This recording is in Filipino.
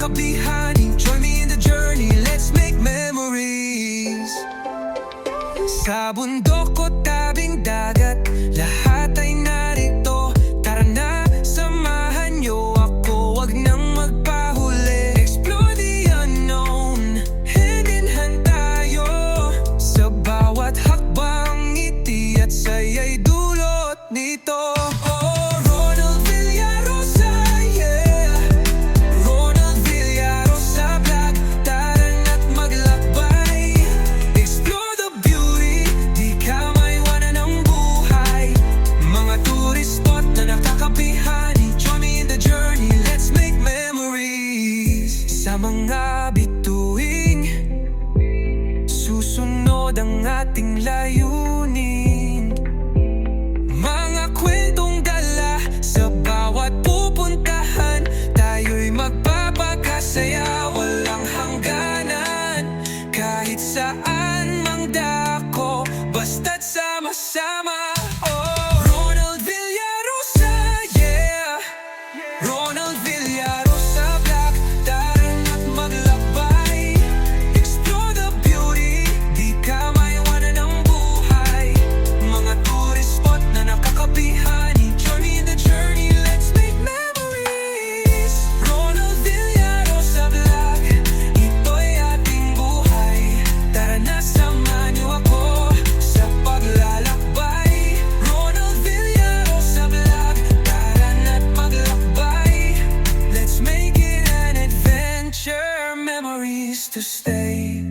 kakabihanin. Join me in the journey, let's make memories. Sa bundok o tabing dagat, lahat ay narito. Tara na, samahan niyo ako, wag nang magpahuli. Explore the unknown, hand in hand tayo. Sa bawat hakbang, ngiti at saya'y dulot nito. Sa mga bituing, susunod ang ating layunin. Mga kwentong dala sa bawat pupuntahan, tayo'y magpapakasaya, walang hangganan. Kahit saan mang dako, basta't sama-sama. Ronald Villarosa, yeah. Ronald Villarosa Vlog. Memories to stay.